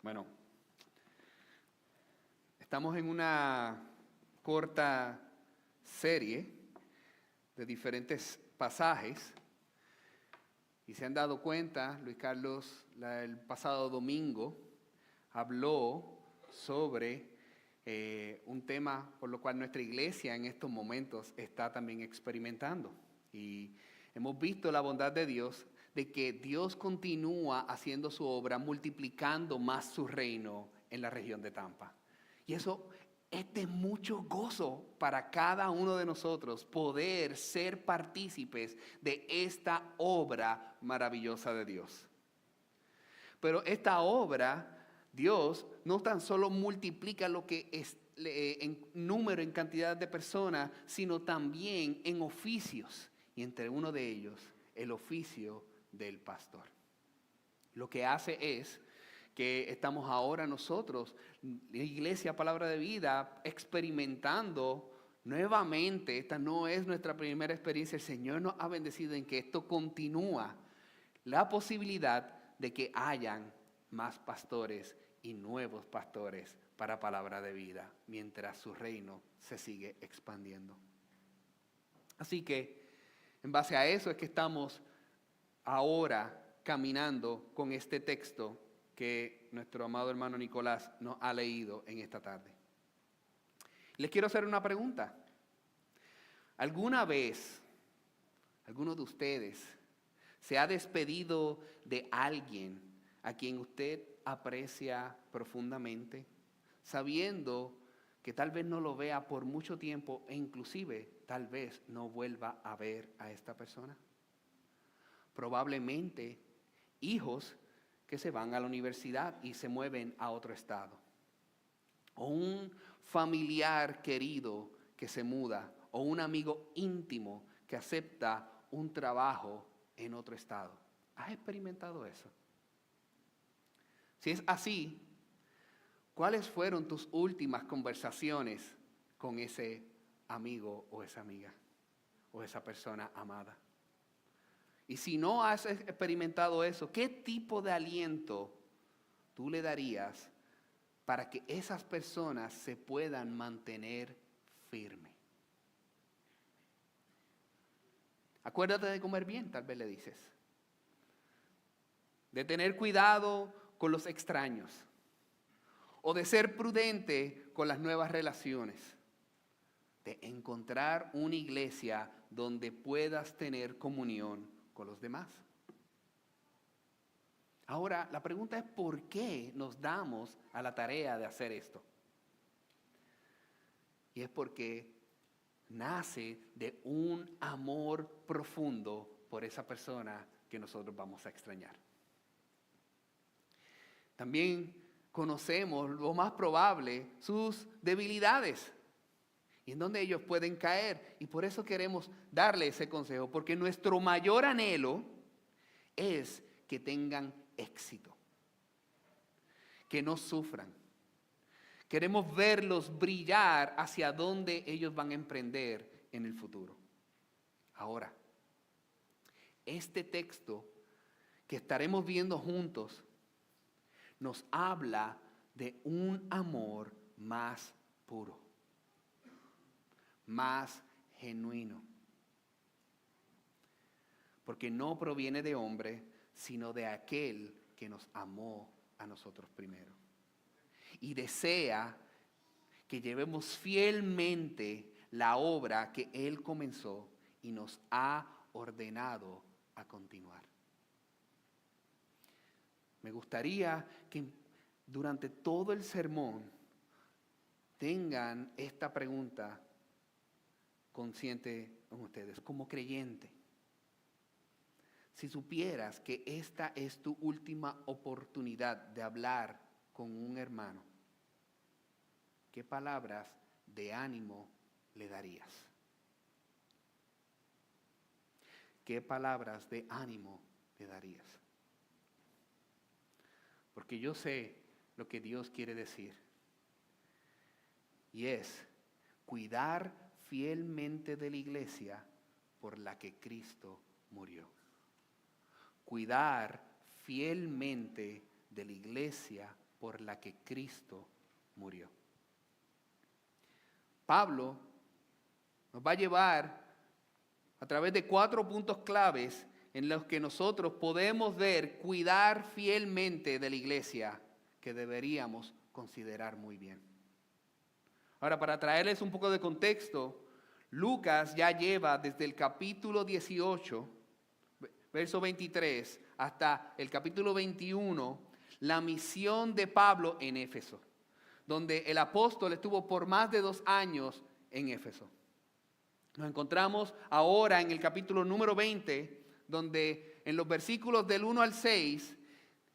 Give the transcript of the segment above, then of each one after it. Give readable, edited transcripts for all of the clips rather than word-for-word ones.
Bueno, estamos en una corta serie de diferentes pasajes y se han dado cuenta, Luis Carlos, el pasado domingo habló sobre un tema por lo cual nuestra iglesia en estos momentos está también experimentando. Y hemos visto la bondad de Dios, de que Dios continúa haciendo su obra, multiplicando más su reino en la región de Tampa. Y eso es de mucho gozo para cada uno de nosotros poder ser partícipes de esta obra maravillosa de Dios. Pero esta obra, Dios no tan solo multiplica lo que es en número, en cantidad de personas, sino también en oficios. Y entre uno de ellos, el oficio del pastor. Lo que hace es que estamos ahora nosotros, la Iglesia Palabra de Vida, experimentando nuevamente. Esta no es nuestra primera experiencia. El Señor nos ha bendecido en que esto continúa. La posibilidad de que hayan más pastores y nuevos pastores para Palabra de Vida, mientras su reino se sigue expandiendo. Así que, en base a eso es que estamos ahora caminando con este texto que nuestro amado hermano Nicolás nos ha leído en esta tarde. Les quiero hacer una pregunta. ¿Alguna vez, alguno de ustedes, se ha despedido de alguien a quien usted aprecia profundamente, sabiendo que tal vez no lo vea por mucho tiempo e inclusive tal vez no vuelva a ver a esta persona? Probablemente hijos que se van a la universidad y se mueven a otro estado. O un familiar querido que se muda. O un amigo íntimo que acepta un trabajo en otro estado. ¿Has experimentado eso? Si es así, ¿cuáles fueron tus últimas conversaciones con ese amigo o esa amiga? O esa persona amada. Y si no has experimentado eso, ¿qué tipo de aliento tú le darías para que esas personas se puedan mantener firmes? Acuérdate de comer bien, tal vez le dices. De tener cuidado con los extraños. O de ser prudente con las nuevas relaciones. De encontrar una iglesia donde puedas tener comunión con los demás. Ahora, la pregunta es ¿por qué nos damos a la tarea de hacer esto? Y es porque nace de un amor profundo por esa persona que nosotros vamos a extrañar. También conocemos lo más probable sus debilidades y en donde ellos pueden caer. Y por eso queremos darle ese consejo, porque nuestro mayor anhelo es que tengan éxito, que no sufran. Queremos verlos brillar hacia donde ellos van a emprender en el futuro. Ahora, este texto que estaremos viendo juntos nos habla de un amor más puro, más genuino. Porque no proviene de hombre, sino de aquel que nos amó a nosotros primero. Y desea que llevemos fielmente la obra que Él comenzó y nos ha ordenado a continuar. Me gustaría que durante todo el sermón tengan esta pregunta consciente en ustedes, como creyente. Si supieras que esta es tu última oportunidad de hablar con un hermano, ¿qué palabras de ánimo le darías? ¿Qué palabras de ánimo le darías? Porque yo sé lo que Dios quiere decir. Y es cuidar fielmente de la iglesia por la que Cristo murió. Cuidar fielmente de la iglesia por la que Cristo murió. Pablo nos va a llevar a través de 4 puntos claves en los que nosotros podemos cuidar fielmente de la iglesia que deberíamos considerar muy bien. Ahora, para traerles un poco de contexto, Lucas ya lleva desde el capítulo 18, verso 23, hasta el capítulo 21, la misión de Pablo en Éfeso, donde el apóstol estuvo por más de 2 años en Éfeso. Nos encontramos ahora en el capítulo número 20, donde en los versículos del 1 al 6,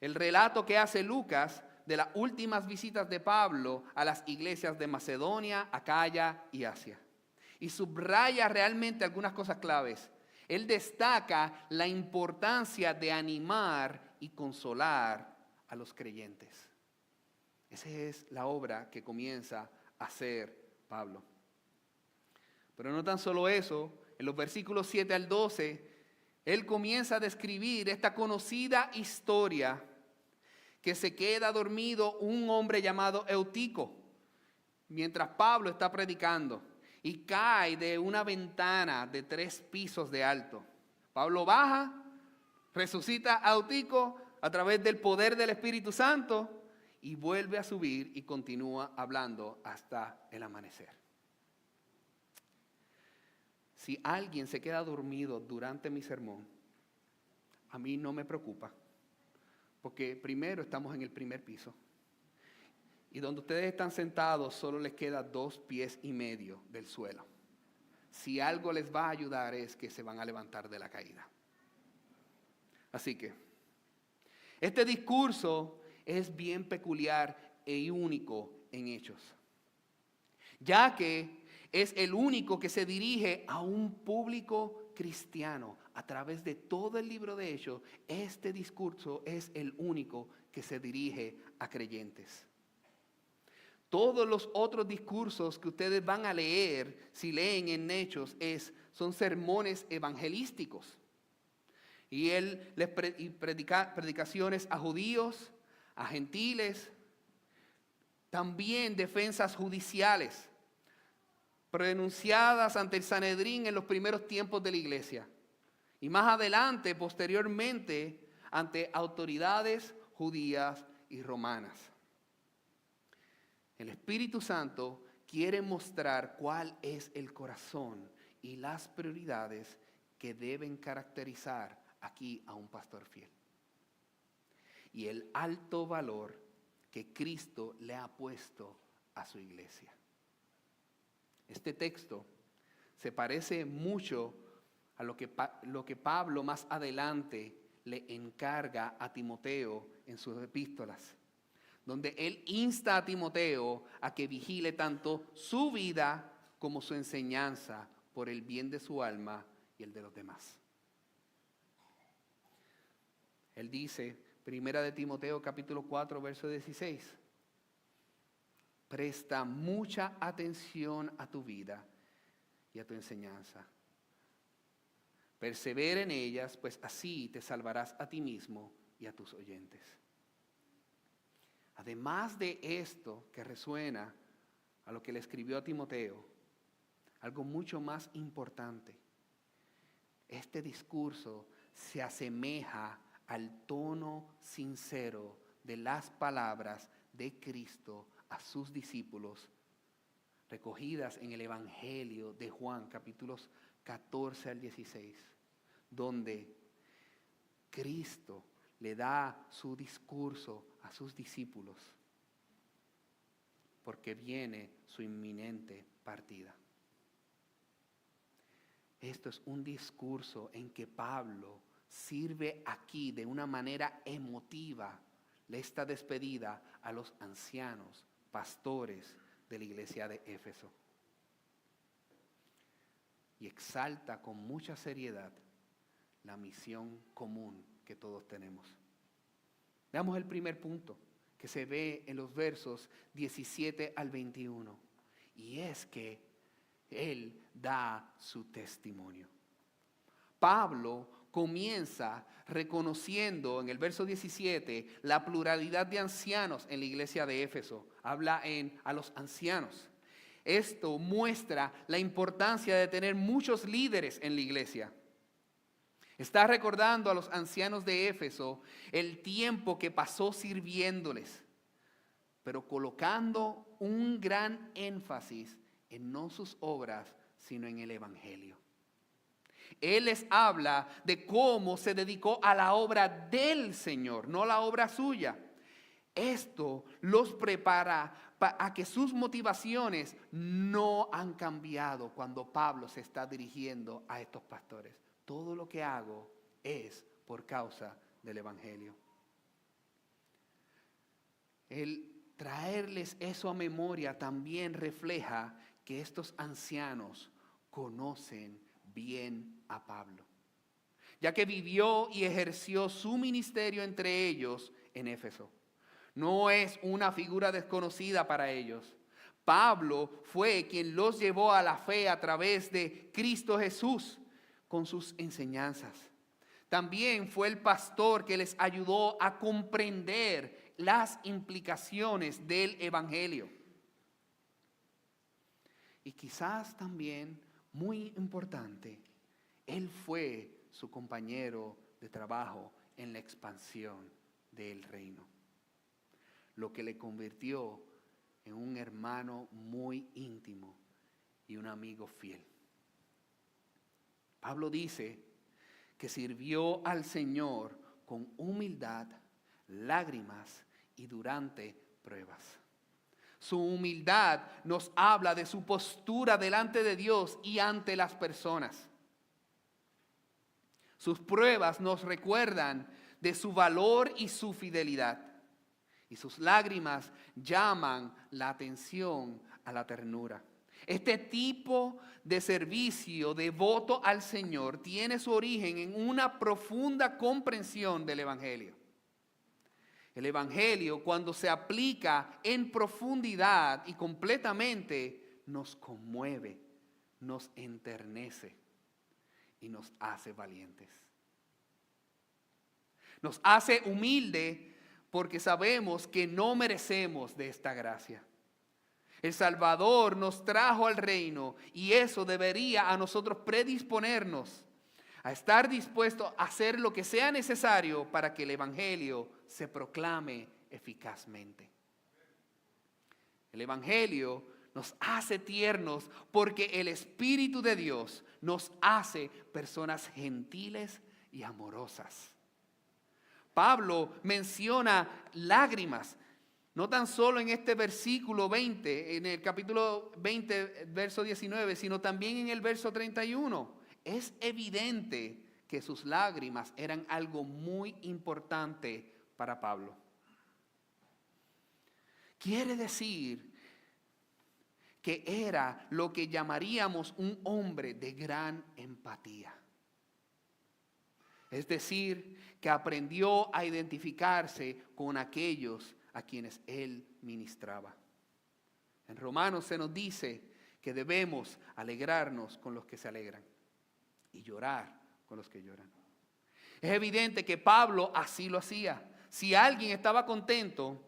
el relato que hace Lucas de las últimas visitas de Pablo a las iglesias de Macedonia, Acaya y Asia. Y subraya realmente algunas cosas claves. Él destaca la importancia de animar y consolar a los creyentes. Esa es la obra que comienza a hacer Pablo. Pero no tan solo eso, en los versículos 7 al 12, él comienza a describir esta conocida historia que se queda dormido un hombre llamado Eutico, mientras Pablo está predicando, y cae de una ventana de 3 pisos de alto. Pablo baja, resucita a Eutico a través del poder del Espíritu Santo y vuelve a subir y continúa hablando hasta el amanecer. Si alguien se queda dormido durante mi sermón, a mí no me preocupa, porque primero estamos en el primer piso y donde ustedes están sentados solo les queda 2,5 pies del suelo. Si algo les va a ayudar es que se van a levantar de la caída. Así que este discurso es bien peculiar e único en Hechos, ya que es el único que se dirige a un público cristiano. A través de todo el libro de Hechos, este discurso es el único que se dirige a creyentes. Todos los otros discursos que ustedes van a leer, si leen en Hechos, son sermones evangelísticos. Y él les predica predicaciones a judíos, a gentiles, también defensas judiciales, pronunciadas ante el Sanedrín en los primeros tiempos de la iglesia. Y más adelante, posteriormente, ante autoridades judías y romanas. El Espíritu Santo quiere mostrar cuál es el corazón y las prioridades que deben caracterizar aquí a un pastor fiel. Y el alto valor que Cristo le ha puesto a su iglesia. Este texto se parece mucho a lo que Pablo más adelante le encarga a Timoteo en sus epístolas, donde él insta a Timoteo a que vigile tanto su vida como su enseñanza por el bien de su alma y el de los demás. Él dice, 1 de Timoteo capítulo 4, verso 16, presta mucha atención a tu vida y a tu enseñanza. Persevera en ellas, pues así te salvarás a ti mismo y a tus oyentes. Además de esto que resuena a lo que le escribió a Timoteo, algo mucho más importante. Este discurso se asemeja al tono sincero de las palabras de Cristo a sus discípulos, recogidas en el Evangelio de Juan, capítulos 14 al 16, donde Cristo le da su discurso a sus discípulos, porque viene su inminente partida. Esto es un discurso en que Pablo sirve aquí de una manera emotiva esta despedida a los ancianos, pastores de la iglesia de Éfeso. Y exalta con mucha seriedad la misión común que todos tenemos. Veamos el primer punto que se ve en los versos 17 al 21. Y es que él da su testimonio. Pablo comienza reconociendo en el verso 17 la pluralidad de ancianos en la iglesia de Éfeso. Habla a los ancianos. Esto muestra la importancia de tener muchos líderes en la iglesia. Está recordando a los ancianos de Éfeso el tiempo que pasó sirviéndoles, pero colocando un gran énfasis en no sus obras, sino en el Evangelio. Él les habla de cómo se dedicó a la obra del Señor, no la obra suya. Esto los prepara a que sus motivaciones no han cambiado cuando Pablo se está dirigiendo a estos pastores. Todo lo que hago es por causa del Evangelio. El traerles eso a memoria también refleja que estos ancianos conocen bien a Pablo, ya que vivió y ejerció su ministerio entre ellos en Éfeso. No es una figura desconocida para ellos. Pablo fue quien los llevó a la fe a través de Cristo Jesús con sus enseñanzas. También fue el pastor que les ayudó a comprender las implicaciones del Evangelio. Y quizás también, muy importante, él fue su compañero de trabajo en la expansión del reino, lo que le convirtió en un hermano muy íntimo y un amigo fiel. Pablo dice que sirvió al Señor con humildad, lágrimas y durante pruebas. Su humildad nos habla de su postura delante de Dios y ante las personas. Sus pruebas nos recuerdan de su valor y su fidelidad. Y sus lágrimas llaman la atención a la ternura. Este tipo de servicio devoto al Señor tiene su origen en una profunda comprensión del Evangelio. El Evangelio, cuando se aplica en profundidad y completamente, nos conmueve, nos enternece y nos hace valientes. Nos hace humildes porque sabemos que no merecemos de esta gracia. El Salvador nos trajo al reino y eso debería a nosotros predisponernos a estar dispuestos a hacer lo que sea necesario para que el Evangelio se proclame eficazmente. El Evangelio nos hace tiernos porque el Espíritu de Dios nos hace personas gentiles y amorosas. Pablo menciona lágrimas, no tan solo en este versículo 20, en el capítulo 20, verso 19, sino también en el verso 31. Es evidente que sus lágrimas eran algo muy importante para Pablo. Quiere decir que era lo que llamaríamos un hombre de gran empatía. Es decir, que aprendió a identificarse con aquellos a quienes él ministraba. En Romanos se nos dice que debemos alegrarnos con los que se alegran y llorar con los que lloran. Es evidente que Pablo así lo hacía. Si alguien estaba contento,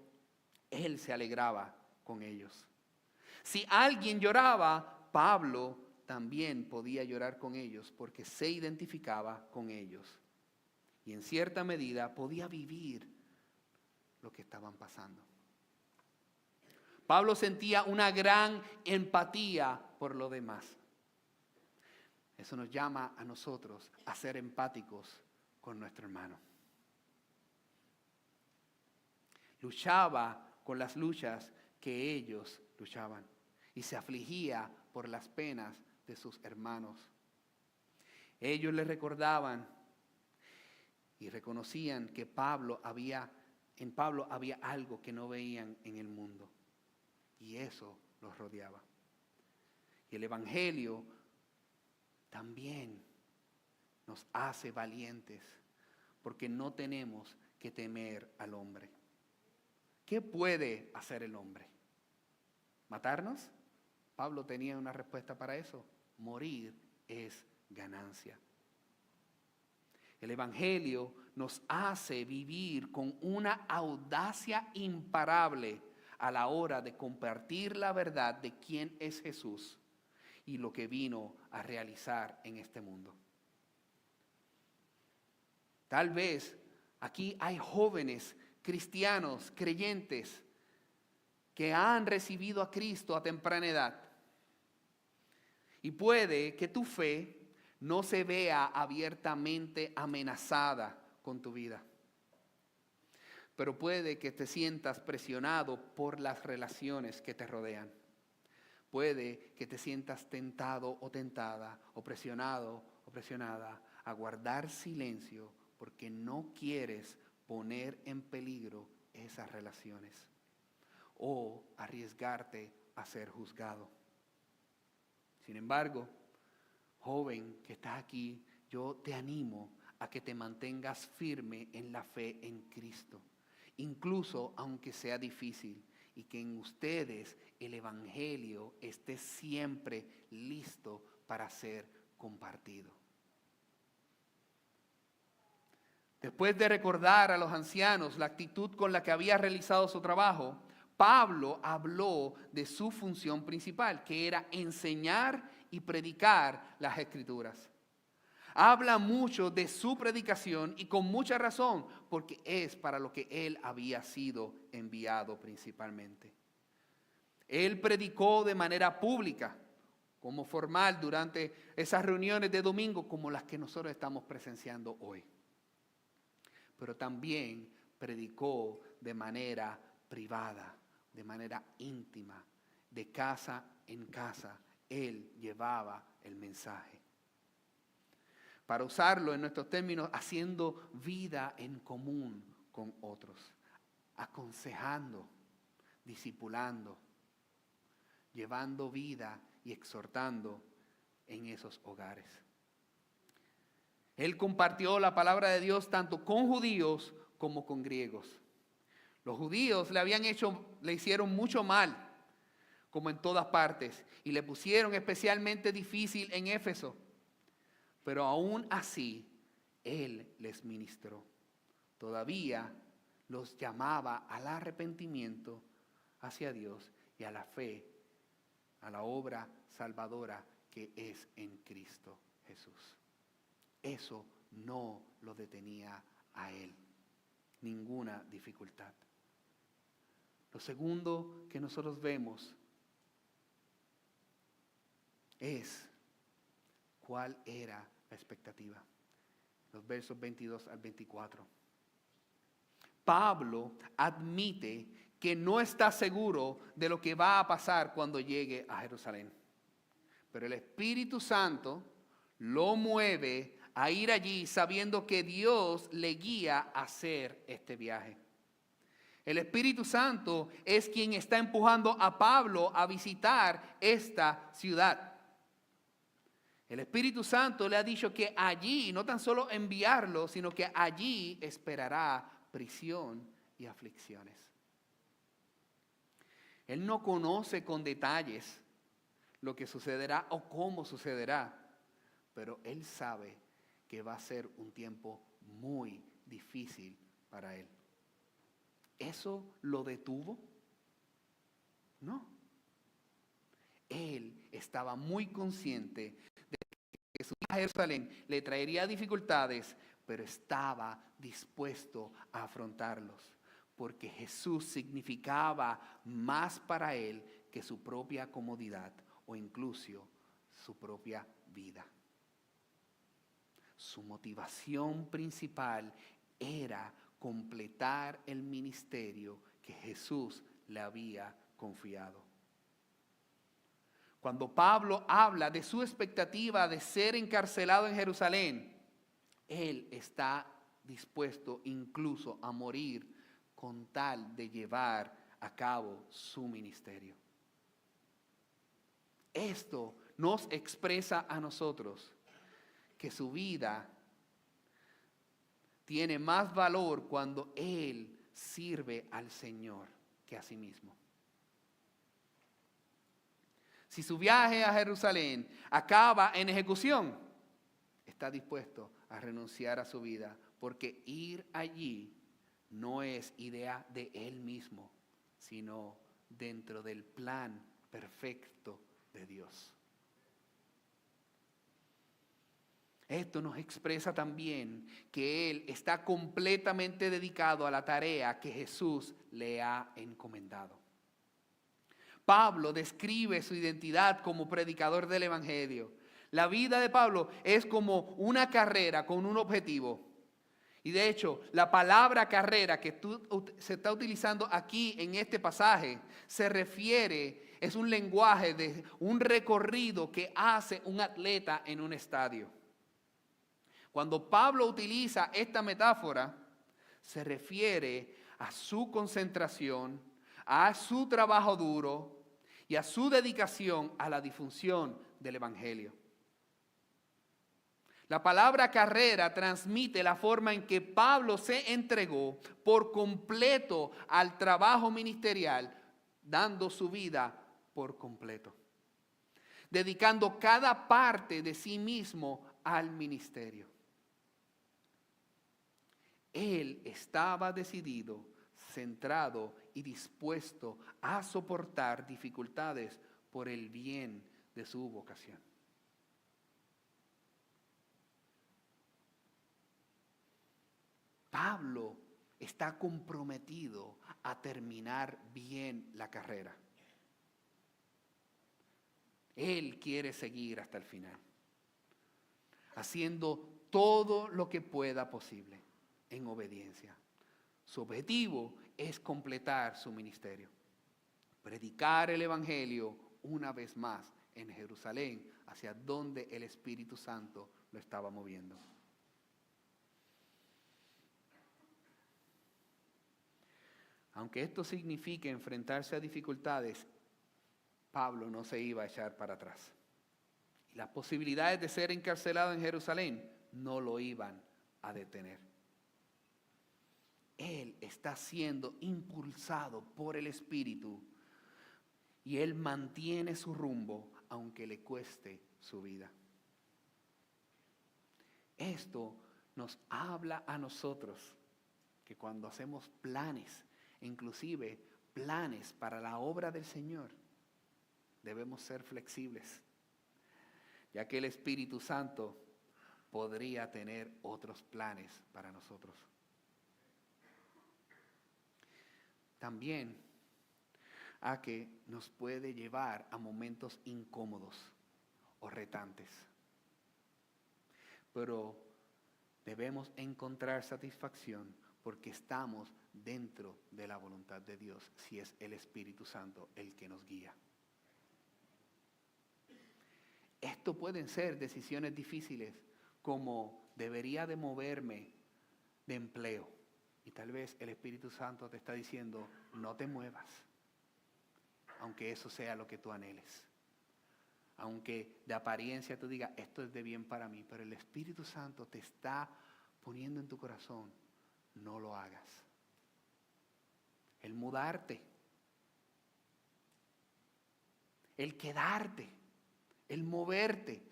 él se alegraba con ellos. Si alguien lloraba, Pablo también podía llorar con ellos porque se identificaba con ellos. Y en cierta medida podía vivir lo que estaban pasando. Pablo sentía una gran empatía por lo demás. Eso nos llama a nosotros a ser empáticos con nuestro hermano. Luchaba con las luchas que ellos luchaban y se afligía por las penas de sus hermanos. Ellos le recordaban y reconocían que en Pablo había algo que no veían en el mundo. Y eso los rodeaba. Y el Evangelio también nos hace valientes porque no tenemos que temer al hombre. ¿Qué puede hacer el hombre? ¿Matarnos? Pablo tenía una respuesta para eso. Morir es ganancia. El Evangelio nos hace vivir con una audacia imparable a la hora de compartir la verdad de quién es Jesús y lo que vino a realizar en este mundo. Tal vez aquí hay jóvenes cristianos, creyentes, que han recibido a Cristo a temprana edad. Y puede que tu fe no se vea abiertamente amenazada con tu vida. Pero puede que te sientas presionado por las relaciones que te rodean. Puede que te sientas tentado o tentada, o presionado o presionada a guardar silencio porque no quieres poner en peligro esas relaciones o arriesgarte a ser juzgado. Sin embargo, joven que estás aquí, yo te animo a que te mantengas firme en la fe en Cristo, incluso aunque sea difícil, y que en ustedes el Evangelio esté siempre listo para ser compartido. Después de recordar a los ancianos la actitud con la que había realizado su trabajo, Pablo habló de su función principal, que era enseñar y predicar las Escrituras. Habla mucho de su predicación y con mucha razón, porque es para lo que él había sido enviado principalmente. Él predicó de manera pública, como formal, durante esas reuniones de domingo como las que nosotros estamos presenciando hoy. Pero también predicó de manera privada, de manera íntima, de casa en casa. Él llevaba el mensaje. Para usarlo en nuestros términos, haciendo vida en común con otros, aconsejando, discipulando, llevando vida y exhortando en esos hogares. Él compartió la palabra de Dios tanto con judíos como con griegos. Los judíos le hicieron mucho mal, como en todas partes, y le pusieron especialmente difícil en Éfeso. Pero aún así, Él les ministró. Todavía los llamaba al arrepentimiento hacia Dios y a la fe, a la obra salvadora que es en Cristo Jesús. Eso no lo detenía a Él, ninguna dificultad. Lo segundo que nosotros vemos es cuál era la expectativa. Los versos 22 al 24. Pablo admite que no está seguro de lo que va a pasar cuando llegue a Jerusalén. Pero el Espíritu Santo lo mueve a ir allí sabiendo que Dios le guía a hacer este viaje. El Espíritu Santo es quien está empujando a Pablo a visitar esta ciudad. El Espíritu Santo le ha dicho que allí, no tan solo enviarlo, sino que allí esperará prisión y aflicciones. Él no conoce con detalles lo que sucederá o cómo sucederá, pero él sabe que va a ser un tiempo muy difícil para él. ¿Eso lo detuvo? No. Él estaba muy consciente de que su viaje a Jerusalén le traería dificultades, pero estaba dispuesto a afrontarlos, porque Jesús significaba más para él que su propia comodidad o incluso su propia vida. Su motivación principal era completar el ministerio que Jesús le había confiado. Cuando Pablo habla de su expectativa de ser encarcelado en Jerusalén, él está dispuesto incluso a morir con tal de llevar a cabo su ministerio. Esto nos expresa a nosotros que su vida tiene más valor cuando él sirve al Señor que a sí mismo. Si su viaje a Jerusalén acaba en ejecución, está dispuesto a renunciar a su vida, porque ir allí no es idea de él mismo, sino dentro del plan perfecto de Dios. Esto nos expresa también que él está completamente dedicado a la tarea que Jesús le ha encomendado. Pablo describe su identidad como predicador del Evangelio. La vida de Pablo es como una carrera con un objetivo. Y de hecho, la palabra carrera que se está utilizando aquí en este pasaje es un lenguaje de un recorrido que hace un atleta en un estadio. Cuando Pablo utiliza esta metáfora, se refiere a su concentración, a su trabajo duro y a su dedicación a la difusión del Evangelio. La palabra carrera transmite la forma en que Pablo se entregó por completo al trabajo ministerial, dando su vida por completo, dedicando cada parte de sí mismo al ministerio. Él estaba decidido, centrado y dispuesto a soportar dificultades por el bien de su vocación. Pablo está comprometido a terminar bien la carrera. Él quiere seguir hasta el final, haciendo todo lo que pueda posible en obediencia. Su objetivo es completar su ministerio, predicar el Evangelio una vez más en Jerusalén, hacia donde el Espíritu Santo lo estaba moviendo. Aunque esto signifique enfrentarse a dificultades, Pablo no se iba a echar para atrás. Y las posibilidades de ser encarcelado en Jerusalén no lo iban a detener. Él está siendo impulsado por el Espíritu y él mantiene su rumbo aunque le cueste su vida. Esto nos habla a nosotros que cuando hacemos planes, inclusive planes para la obra del Señor, debemos ser flexibles, ya que el Espíritu Santo podría tener otros planes para nosotros. También a que nos puede llevar a momentos incómodos o retantes. Pero debemos encontrar satisfacción porque estamos dentro de la voluntad de Dios, si es el Espíritu Santo el que nos guía. Esto pueden ser decisiones difíciles, como debería de moverme de empleo. Y tal vez el Espíritu Santo te está diciendo, no te muevas, aunque eso sea lo que tú anheles. Aunque de apariencia tú digas, esto es de bien para mí, pero el Espíritu Santo te está poniendo en tu corazón, no lo hagas. El mudarte, el quedarte, el moverte,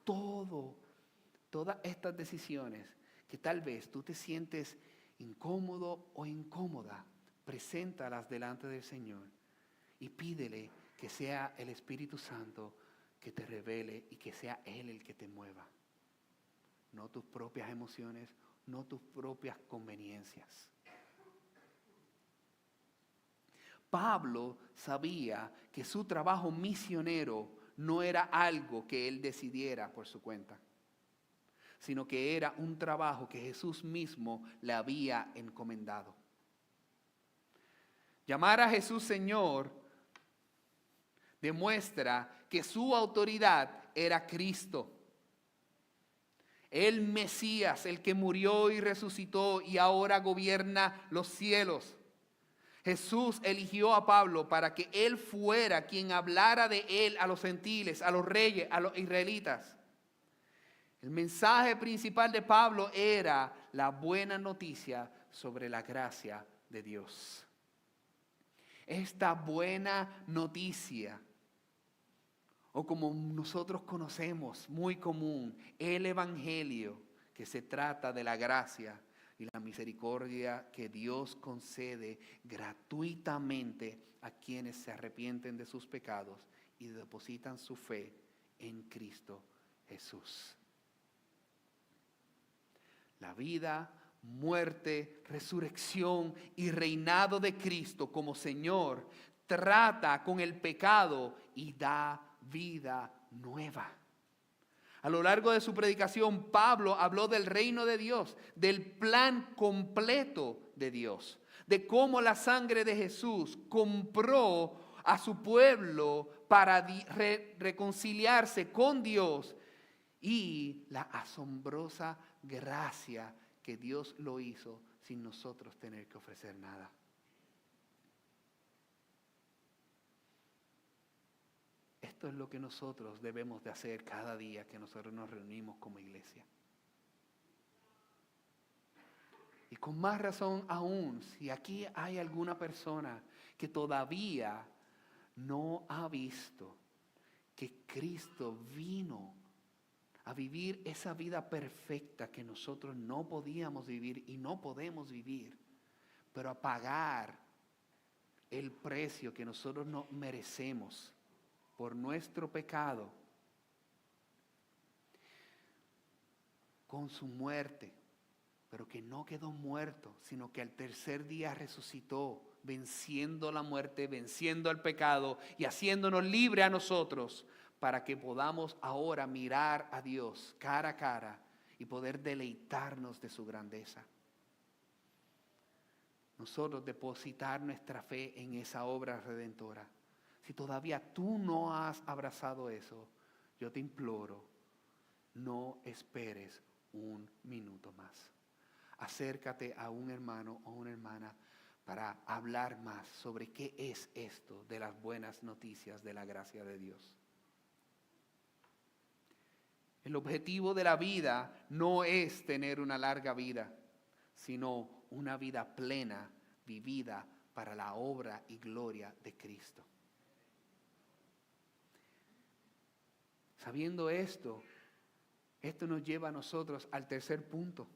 todas estas decisiones que tal vez tú te sientes incómodo o incómoda, preséntalas delante del Señor y pídele que sea el Espíritu Santo que te revele y que sea Él el que te mueva. No tus propias emociones, no tus propias conveniencias. Pablo sabía que su trabajo misionero no era algo que él decidiera por su cuenta, sino que era un trabajo que Jesús mismo le había encomendado. Llamar a Jesús Señor demuestra que su autoridad era Cristo. El Mesías, el que murió y resucitó y ahora gobierna los cielos. Jesús eligió a Pablo para que él fuera quien hablara de él a los gentiles, a los reyes, a los israelitas. El mensaje principal de Pablo era la buena noticia sobre la gracia de Dios. Esta buena noticia o como nosotros conocemos, muy común, el Evangelio, que se trata de la gracia y la misericordia que Dios concede gratuitamente a quienes se arrepienten de sus pecados y depositan su fe en Cristo Jesús. La vida, muerte, resurrección y reinado de Cristo como Señor trata con el pecado y da vida nueva. A lo largo de su predicación, Pablo habló del reino de Dios, del plan completo de Dios, de cómo la sangre de Jesús compró a su pueblo para reconciliarse con Dios y la asombrosa gracia que Dios lo hizo sin nosotros tener que ofrecer nada. Esto es lo que nosotros debemos de hacer cada día que nosotros nos reunimos como iglesia. Y con más razón aún, si aquí hay alguna persona que todavía no ha visto que Cristo vino a vivir esa vida perfecta que nosotros no podíamos vivir y no podemos vivir, pero a pagar el precio que nosotros no merecemos por nuestro pecado, con su muerte, pero que no quedó muerto, sino que al tercer día resucitó, venciendo la muerte, venciendo el pecado y haciéndonos libre a nosotros, para que podamos ahora mirar a Dios cara a cara y poder deleitarnos de su grandeza. Nosotros depositar nuestra fe en esa obra redentora. Si todavía tú no has abrazado eso, yo te imploro, no esperes un minuto más. Acércate a un hermano o una hermana para hablar más sobre qué es esto de las buenas noticias de la gracia de Dios. El objetivo de la vida no es tener una larga vida, sino una vida plena, vivida para la obra y gloria de Cristo. Sabiendo esto nos lleva a nosotros al tercer punto.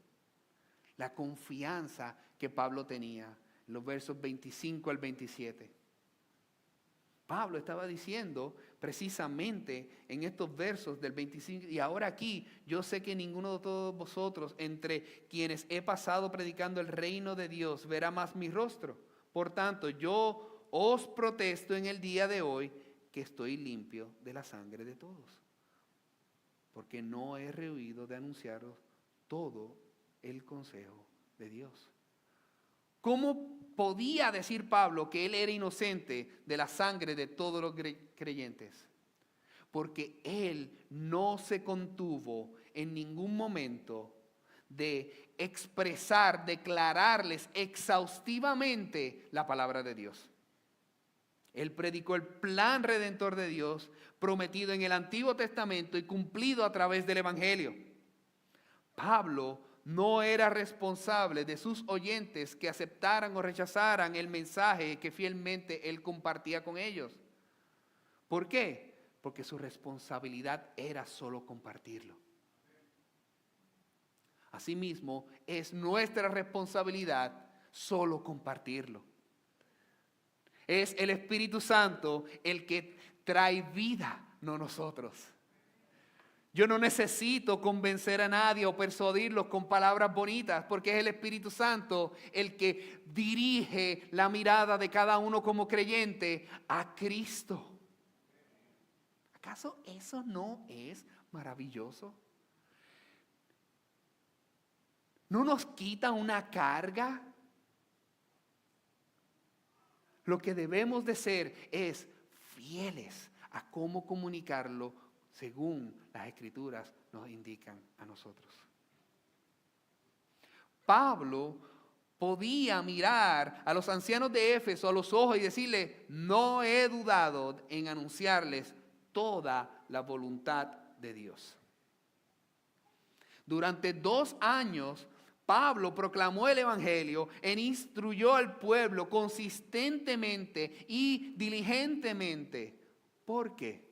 La confianza que Pablo tenía, en los versos 25 al 27. Pablo estaba diciendo precisamente en estos versos del 25, y ahora aquí, yo sé que ninguno de todos vosotros, entre quienes he pasado predicando el reino de Dios, verá más mi rostro. Por tanto, yo os protesto en el día de hoy que estoy limpio de la sangre de todos, porque no he rehuido de anunciaros todo el consejo de Dios. ¿Cómo podía decir Pablo que él era inocente de la sangre de todos los creyentes? Porque él no se contuvo en ningún momento de expresar, declararles exhaustivamente la palabra de Dios. Él predicó el plan redentor de Dios prometido en el Antiguo Testamento y cumplido a través del Evangelio. Pablo no era responsable de sus oyentes que aceptaran o rechazaran el mensaje que fielmente él compartía con ellos. ¿Por qué? Porque su responsabilidad era solo compartirlo. Asimismo, es nuestra responsabilidad solo compartirlo. Es el Espíritu Santo el que trae vida, no nosotros. Yo no necesito convencer a nadie o persuadirlos con palabras bonitas, porque es el Espíritu Santo el que dirige la mirada de cada uno como creyente a Cristo. ¿Acaso eso no es maravilloso? ¿No nos quita una carga? Lo que debemos de ser es fieles a cómo comunicarlo según las Escrituras nos indican a nosotros. Pablo podía mirar a los ancianos de Éfeso a los ojos y decirle: no he dudado en anunciarles toda la voluntad de Dios. Durante 2 años, Pablo proclamó el Evangelio e instruyó al pueblo consistentemente y diligentemente. ¿Por qué?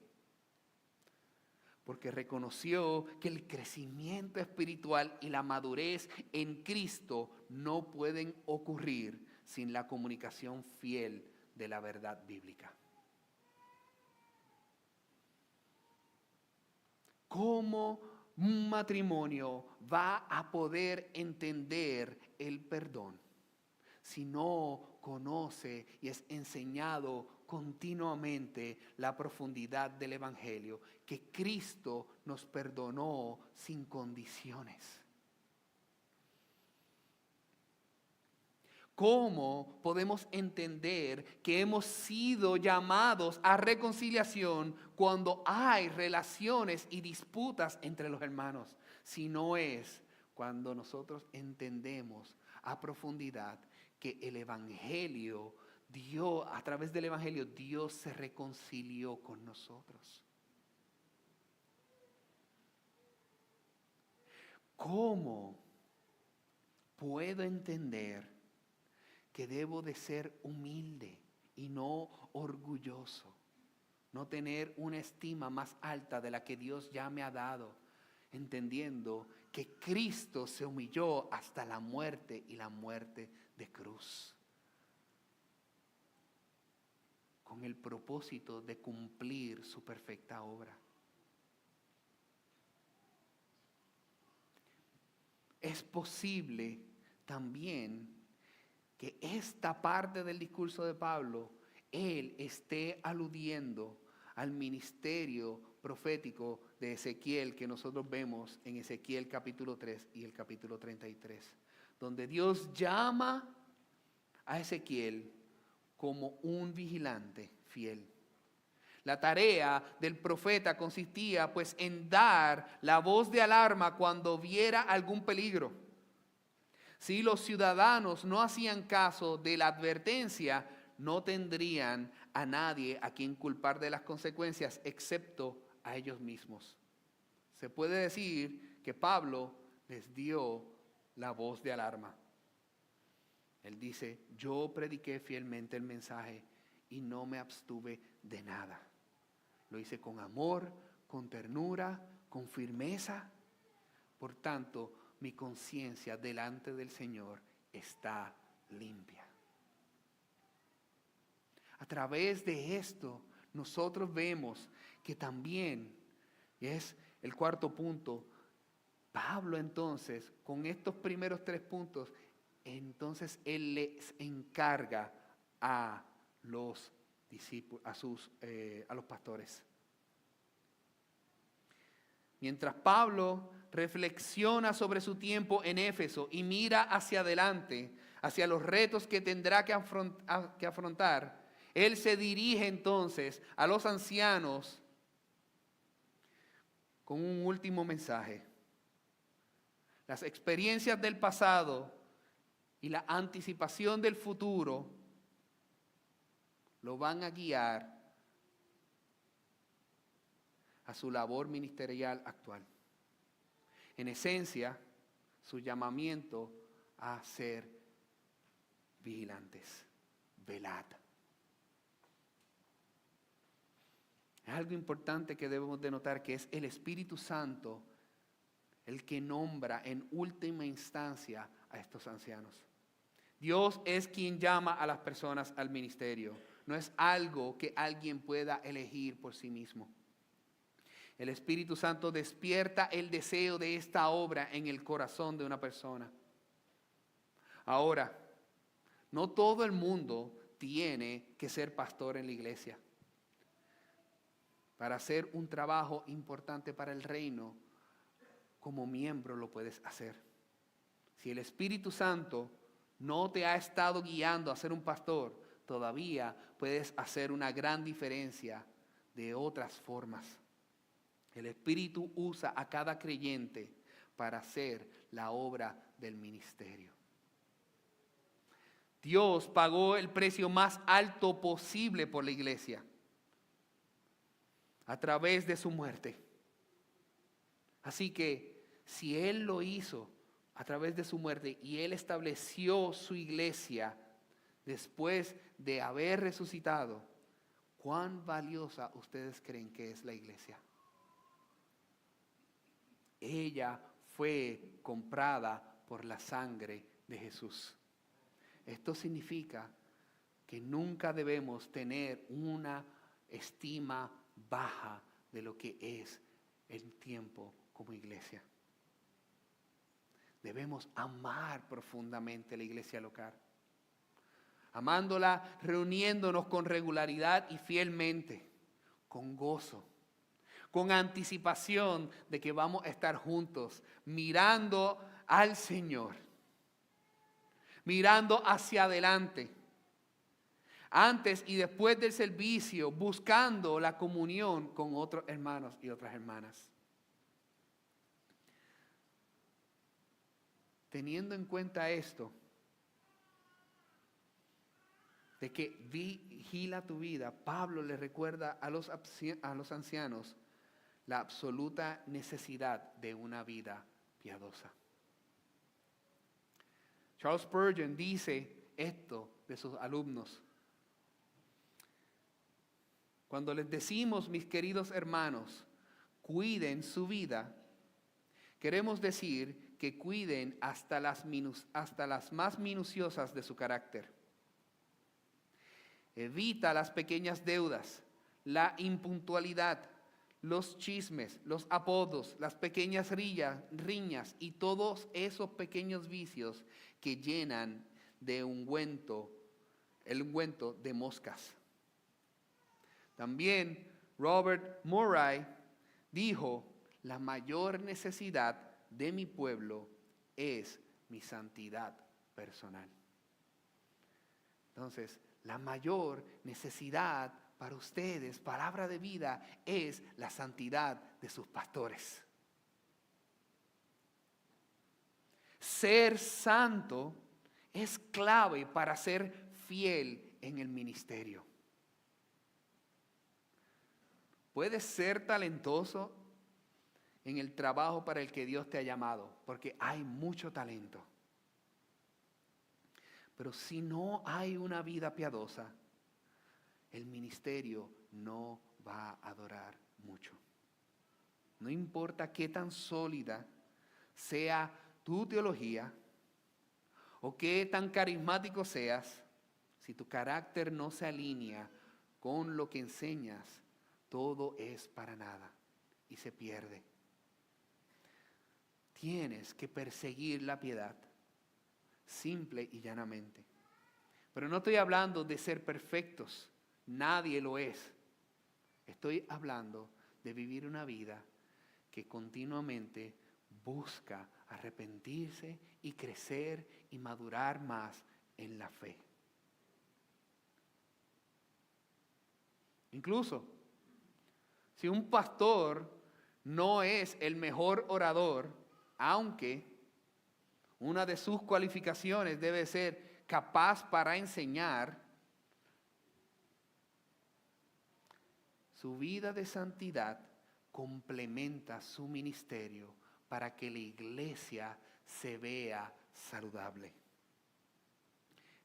porque reconoció que el crecimiento espiritual y la madurez en Cristo no pueden ocurrir sin la comunicación fiel de la verdad bíblica. ¿Cómo un matrimonio va a poder entender el perdón si no conoce y es enseñado continuamente la profundidad del Evangelio, que Cristo nos perdonó sin condiciones? ¿Cómo podemos entender que hemos sido llamados a reconciliación cuando hay relaciones y disputas entre los hermanos? Si no es cuando nosotros entendemos a profundidad que el Evangelio, Dios, a través del Evangelio, Dios se reconcilió con nosotros. ¿Cómo puedo entender que debo de ser humilde y no orgulloso? No tener una estima más alta de la que Dios ya me ha dado, entendiendo que Cristo se humilló hasta la muerte y la muerte de cruz, con el propósito de cumplir su perfecta obra. Es posible también que esta parte del discurso de Pablo, él esté aludiendo al ministerio profético de Ezequiel que nosotros vemos en Ezequiel capítulo 3 y el capítulo 33, donde Dios llama a Ezequiel como un vigilante fiel. La tarea del profeta consistía pues en dar la voz de alarma cuando viera algún peligro. Si los ciudadanos no hacían caso de la advertencia, no tendrían a nadie a quien culpar de las consecuencias excepto a ellos mismos. Se puede decir que Pablo les dio la voz de alarma. Él dice: yo prediqué fielmente el mensaje y no me abstuve de nada. Lo hice con amor, con ternura, con firmeza. Por tanto, mi conciencia delante del Señor está limpia. A través de esto, nosotros vemos que también, y es el cuarto punto, Pablo entonces, con estos primeros 3 puntos, entonces él les encarga a los discípulos, a los pastores. Mientras Pablo reflexiona sobre su tiempo en Éfeso y mira hacia adelante, hacia los retos que tendrá que afrontar, él se dirige entonces a los ancianos con un último mensaje. Las experiencias del pasado y la anticipación del futuro lo van a guiar a su labor ministerial actual. En esencia, su llamamiento a ser vigilantes, velad. Es algo importante que debemos de notar, que es el Espíritu Santo el que nombra en última instancia a estos ancianos. Dios es quien llama a las personas al ministerio. No es algo que alguien pueda elegir por sí mismo. El Espíritu Santo despierta el deseo de esta obra en el corazón de una persona. Ahora, no todo el mundo tiene que ser pastor en la iglesia. Para hacer un trabajo importante para el reino, como miembro lo puedes hacer. Si el Espíritu Santo no te ha estado guiando a ser un pastor, todavía puedes hacer una gran diferencia de otras formas. El Espíritu usa a cada creyente para hacer la obra del ministerio. Dios pagó el precio más alto posible por la iglesia a través de su muerte. Así que si Él lo hizo a través de su muerte y Él estableció su iglesia después de haber resucitado, ¿cuán valiosa ustedes creen que es la iglesia? Ella fue comprada por la sangre de Jesús. Esto significa que nunca debemos tener una estima baja de lo que es el tiempo como iglesia. Debemos amar profundamente la iglesia local, amándola, reuniéndonos con regularidad y fielmente, con gozo, con anticipación de que vamos a estar juntos, mirando al Señor, mirando hacia adelante, antes y después del servicio, buscando la comunión con otros hermanos y otras hermanas. Teniendo en cuenta esto, de que vigila tu vida, Pablo le recuerda a los ancianos la absoluta necesidad de una vida piadosa. Charles Spurgeon dice esto de sus alumnos: cuando les decimos, mis queridos hermanos, cuiden su vida, queremos decir que cuiden hasta las más minuciosas de su carácter. Evita las pequeñas deudas, la impuntualidad, los chismes, los apodos, las pequeñas riñas y todos esos pequeños vicios que llenan de el ungüento de moscas. También Robert Murray dijo: la mayor necesidad de mi pueblo es mi santidad personal. Entonces, la mayor necesidad para ustedes, palabra de vida, es la santidad de sus pastores. Ser santo es clave para ser fiel en el ministerio. Puedes ser talentoso en el trabajo para el que Dios te ha llamado, porque hay mucho talento. Pero si no hay una vida piadosa, el ministerio no va a durar mucho. No importa qué tan sólida sea tu teología o qué tan carismático seas, si tu carácter no se alinea con lo que enseñas, todo es para nada y se pierde. Tienes que perseguir la piedad, simple y llanamente. Pero no estoy hablando de ser perfectos, nadie lo es. Estoy hablando de vivir una vida que continuamente busca arrepentirse y crecer y madurar más en la fe. Incluso, si un pastor no es el mejor orador, aunque una de sus cualificaciones debe ser capaz para enseñar, su vida de santidad complementa su ministerio para que la iglesia se vea saludable.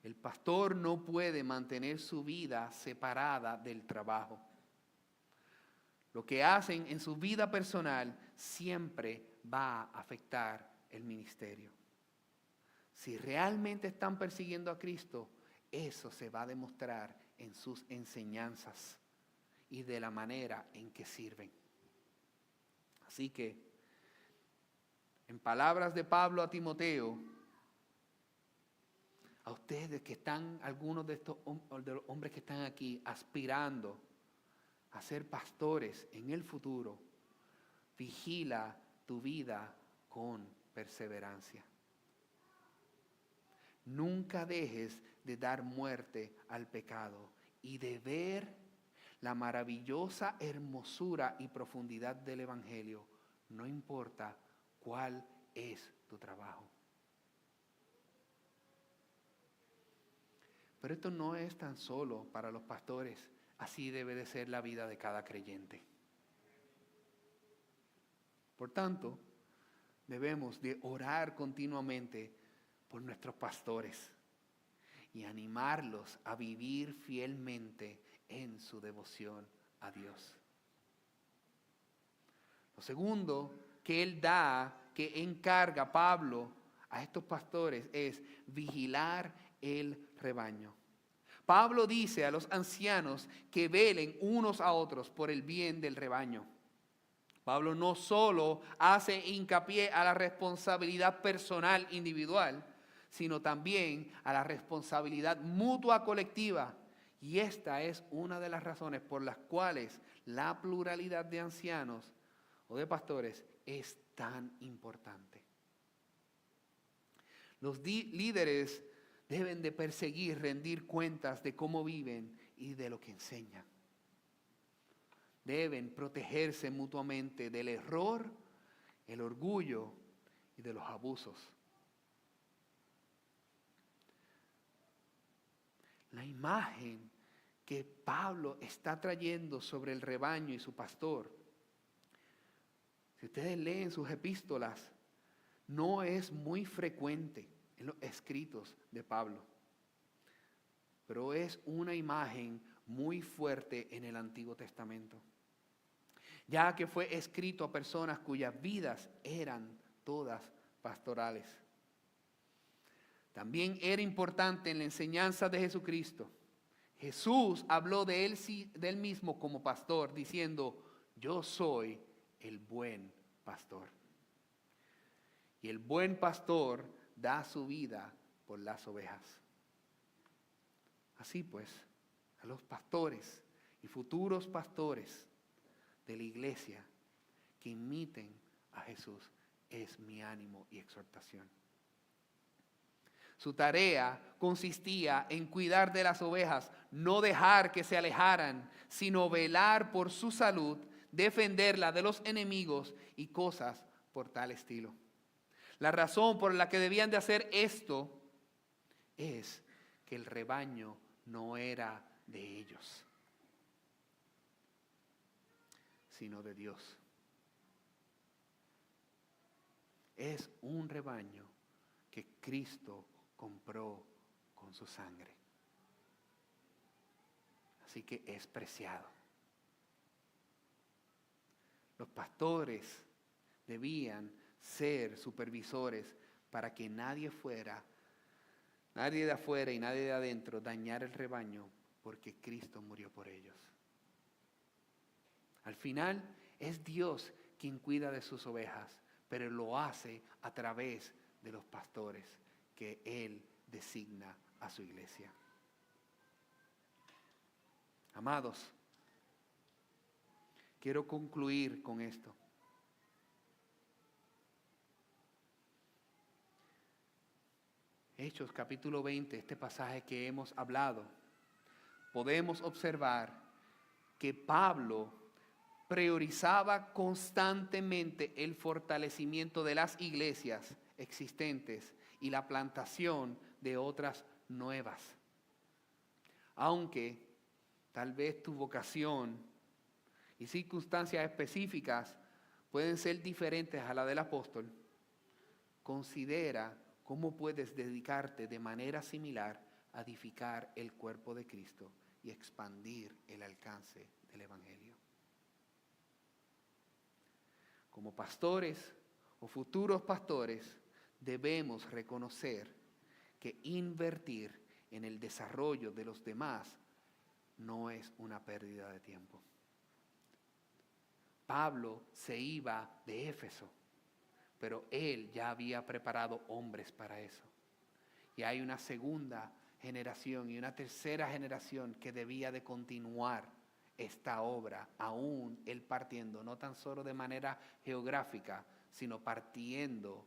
El pastor no puede mantener su vida separada del trabajo. Lo que hacen en su vida personal siempre va a afectar el ministerio. Si realmente están persiguiendo a Cristo, eso se va a demostrar en sus enseñanzas y de la manera en que sirven. Así que, en palabras de Pablo a Timoteo, a ustedes que están, algunos de los hombres que están aquí aspirando a ser pastores en el futuro, vigila tu vida con perseverancia. Nunca dejes de dar muerte al pecado y de ver la maravillosa hermosura y profundidad del Evangelio, no importa cuál es tu trabajo. Pero esto no es tan solo para los pastores, así debe de ser la vida de cada creyente. Por tanto, debemos de orar continuamente por nuestros pastores y animarlos a vivir fielmente en su devoción a Dios. Lo segundo que él da, que encarga Pablo a estos pastores es vigilar el rebaño. Pablo dice a los ancianos que velen unos a otros por el bien del rebaño. Pablo no solo hace hincapié a la responsabilidad personal individual, sino también a la responsabilidad mutua colectiva. Y esta es una de las razones por las cuales la pluralidad de ancianos o de pastores es tan importante. Los líderes deben de perseguir, rendir cuentas de cómo viven y de lo que enseñan. Deben protegerse mutuamente del error, el orgullo y de los abusos. La imagen que Pablo está trayendo sobre el rebaño y su pastor, si ustedes leen sus epístolas, no es muy frecuente en los escritos de Pablo, pero es una imagen muy fuerte en el Antiguo Testamento, ya que fue escrito a personas cuyas vidas eran todas pastorales. También era importante en la enseñanza de Jesucristo. Jesús habló de él mismo como pastor, diciendo: yo soy el buen pastor. Y el buen pastor da su vida por las ovejas. Así pues, a los pastores y futuros pastores de la iglesia que imiten a Jesús es mi ánimo y exhortación. Su tarea consistía en cuidar de las ovejas, no dejar que se alejaran, sino velar por su salud, defenderla de los enemigos y cosas por tal estilo. La razón por la que debían de hacer esto es que el rebaño no era de ellos, sino de Dios. Es un rebaño que Cristo compró con su sangre. Así que es preciado. Los pastores debían ser supervisores para que nadie de afuera y nadie de adentro dañara el rebaño, porque Cristo murió por ellos. Al final es Dios quien cuida de sus ovejas, pero lo hace a través de los pastores que Él designa a su iglesia. Amados, quiero concluir con esto. Hechos capítulo 20, este pasaje que hemos hablado, podemos observar que Pablo priorizaba constantemente el fortalecimiento de las iglesias existentes y la plantación de otras nuevas. Aunque tal vez tu vocación y circunstancias específicas pueden ser diferentes a la del apóstol, considera cómo puedes dedicarte de manera similar a edificar el cuerpo de Cristo y expandir el alcance del Evangelio. Como pastores o futuros pastores, debemos reconocer que invertir en el desarrollo de los demás no es una pérdida de tiempo. Pablo se iba de Éfeso, pero él ya había preparado hombres para eso. Y hay una segunda generación y una tercera generación que debía de continuar esta obra, aún él partiendo, no tan solo de manera geográfica, sino partiendo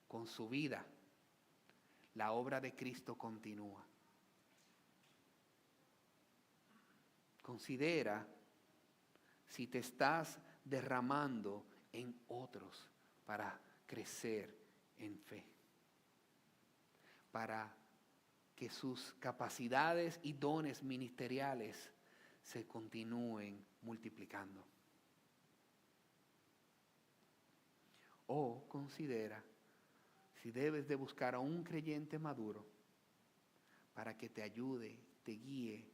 con su vida. La obra de Cristo continúa. Considera si te estás derramando en otros para crecer en fe, para que sus capacidades y dones ministeriales se continúen multiplicando. O considera si debes de buscar a un creyente maduro para que te ayude, te guíe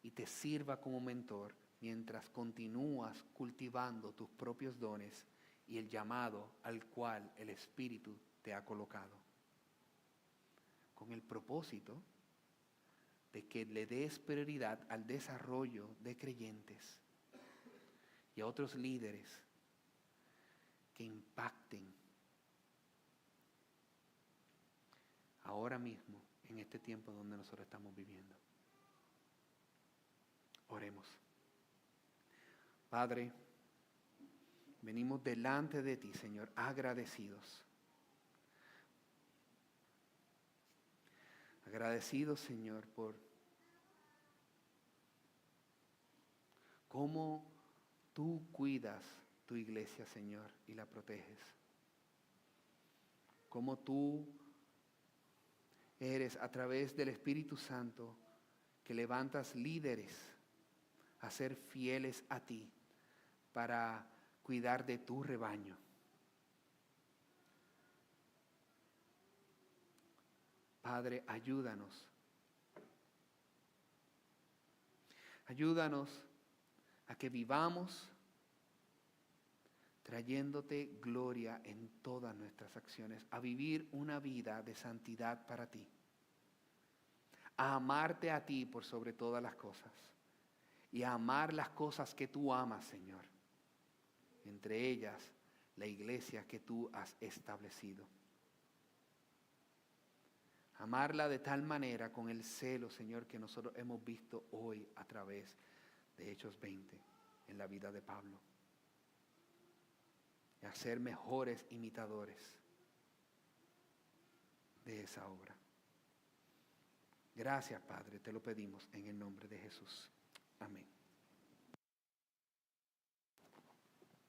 y te sirva como mentor mientras continúas cultivando tus propios dones y el llamado al cual el Espíritu te ha colocado, con el propósito de que le des prioridad al desarrollo de creyentes y a otros líderes que impacten ahora mismo en este tiempo donde nosotros estamos viviendo. Oremos. Padre, venimos delante de ti, Señor, agradecidos. Agradecidos, Señor, por cómo tú cuidas tu iglesia, Señor, y la proteges. Cómo tú eres, a través del Espíritu Santo, que levantas líderes a ser fieles a ti para cuidar de tu rebaño. Padre, ayúdanos. Ayúdanos a que vivamos trayéndote gloria en todas nuestras acciones, a vivir una vida de santidad para ti, a amarte a ti por sobre todas las cosas y a amar las cosas que tú amas, Señor, entre ellas la iglesia que tú has establecido. Amarla de tal manera con el celo, Señor, que nosotros hemos visto hoy a través de Hechos 20 en la vida de Pablo. Y a ser mejores imitadores de esa obra. Gracias, Padre, te lo pedimos en el nombre de Jesús. Amén.